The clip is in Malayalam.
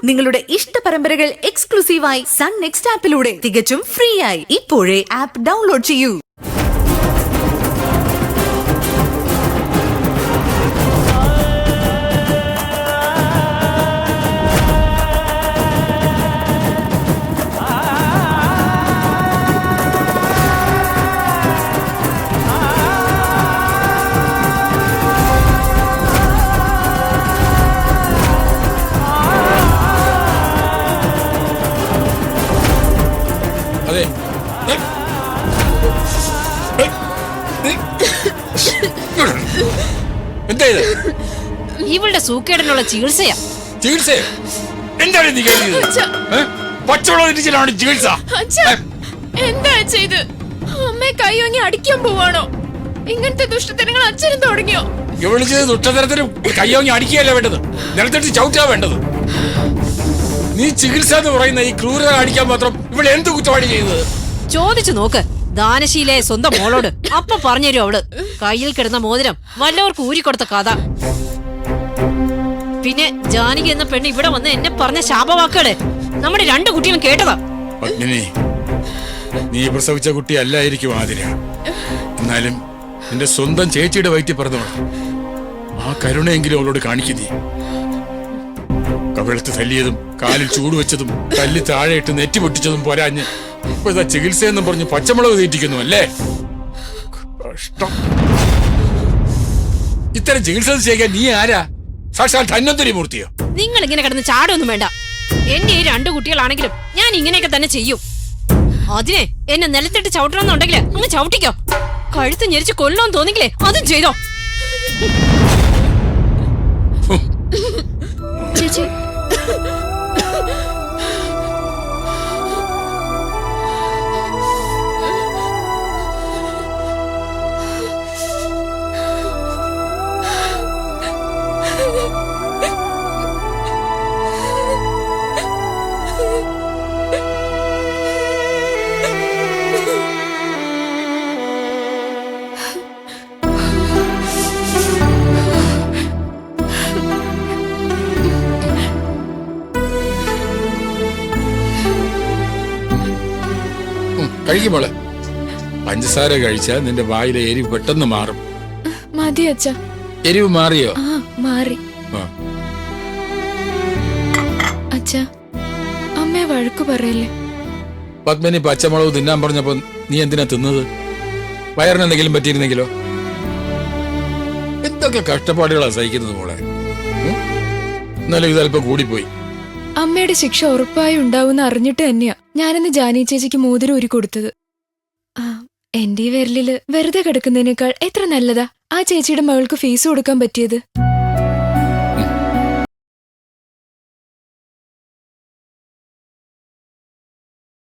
നിങ്ങളുടെ ഇഷ്ട പരമ്പരകൾ എക്സ്ക്ലൂസീവായി സൺ നെക്സ്റ്റ് ആപ്പിലൂടെ തികച്ചും ഫ്രീ ആയി. ഇപ്പോഴേ ആപ്പ് ഡൗൺലോഡ് ചെയ്യൂ. ഇവളുടെ സൂക്കേടിനുള്ള ചികിത്സയാ. ചികിത്സയോ? എന്താണ് നീ കരുതിയത്? പച്ചവെള്ളം ഇടിച്ചിലാണ് ചികിത്സ. എന്താ ചെയ്ത് അമ്മയെ കൈവാങ്ങി അടിക്കാൻ പോവാണോ? ഇങ്ങനത്തെ ദുഷ്ടത്തരങ്ങൾ അച്ഛനും തുടങ്ങിയോ? ഇവള് ചെയ്ത് ദുഷ്ടതരത്തിനും കൈവാങ്ങി അടിക്കുകയല്ല വേണ്ടത്, നിലത്തിട്ട് ചവിട്ടാ വേണ്ടത്. നീ ചികിത്സ എന്ന് പറയുന്ന ഈ ക്രൂരത കാണിക്കാൻ മാത്രം ഇവിടെ എന്ത് കുറ്റവാളി ചെയ്തത്? ചോദിച്ചു നോക്ക് ദാനശീലയെ സ്വന്തം മോളോട്. അപ്പൊ പറഞ്ഞുതരും അവള് കയ്യിൽ കിടന്ന മോതിരം വല്ലവർക്ക് ഊരിക്കൊടുത്ത കഥ. പിന്നെ ജാനകി എന്ന പെണ്ണ് ഇവിടെ വന്ന് എന്നെ പറഞ്ഞ ശാപവാക്കുകള് നമ്മുടെ രണ്ടു കുട്ടികളും കേട്ടതാ. പത്മിനി, നീ പ്രസവിച്ച കുട്ടി അല്ലായിരിക്കും ആതിര. എന്നാലും നിന്റെ സ്വന്തം ചേച്ചിയുടെ വയറ്റിൽ പറഞ്ഞോളാം. ആ കരുണയെങ്കിലും അവളോട് കാണിക്കുന്നേ. കവിളത്ത് തല്ലിയതും കാലിൽ ചൂടുവെച്ചതും തല്ലി താഴെയിട്ട് നെറ്റി പൊട്ടിച്ചതും പോരാഞ്ഞ് ഇപ്പൊ ഇതാ ചികിത്സയെന്നും പറഞ്ഞ് പച്ചമുളക് തീറ്റിക്കുന്നു അല്ലേ? കഷ്ടം. ഇത്തരം ചികിത്സ ചെയ്യാൻ നീ ആരാ? സാക്ഷാൽ ധന്വന്തരി മൂർത്തിയോ? നിങ്ങൾ ഇങ്ങനെ കിടന്ന് ചാടൊന്നും വേണ്ട. എന്റെ ഈ രണ്ടു കുട്ടികളാണെങ്കിലും ഞാൻ ഇങ്ങനെയൊക്കെ തന്നെ ചെയ്യും. അതിനെ എന്നെ നിലത്തിട്ട് ചവിട്ടണമെന്നുണ്ടെങ്കില് അങ്ങ് ചവിട്ടിക്കോ. കഴുത്ത് ഞെരിച്ച് കൊല്ലണമെന്ന് തോന്നിക്കില്ലേ അതും ചെയ്തോ. ചേച്ചി കഴിക്കുമ്പോളെ പഞ്ചസാര കഴിച്ചാൽ നിന്റെ വായിലെ എരിവ് പെട്ടെന്ന് മാറും. മതി അച്ഛ. എരിവ് മാറിയോ? മാറി. അച്ഛ, അമ്മയെ വഴക്കു പറയല്ലേ? പത്മിനി പച്ചമുളക് തിന്നാൻ പറഞ്ഞപ്പോ നീ എന്തിനാ തിന്നത്? വയറിന് എന്തെങ്കിലും പറ്റിയിരുന്നെങ്കിലോ? എന്തൊക്കെ കഷ്ടപ്പാടുകളാ സഹിക്കുന്നത് മോളെ. എന്നാലും ഇതല്പം കൂടിപ്പോയി. അമ്മയുടെ ശിക്ഷ ഉറപ്പായി ഉണ്ടാവുമെന്ന് അറിഞ്ഞിട്ട് തന്നെയാ ഞാനിന്ന് ജാനി ചേച്ചിക്ക് മോതിരം ഊരി കൊടുത്തത്. എന്റെ ഈ വിരലില് വെറുതെ കിടക്കുന്നതിനേക്കാൾ എത്ര നല്ലതാ ആ ചേച്ചിയുടെ മകൾക്ക് ഫീസ് കൊടുക്കാൻ പറ്റിയത്.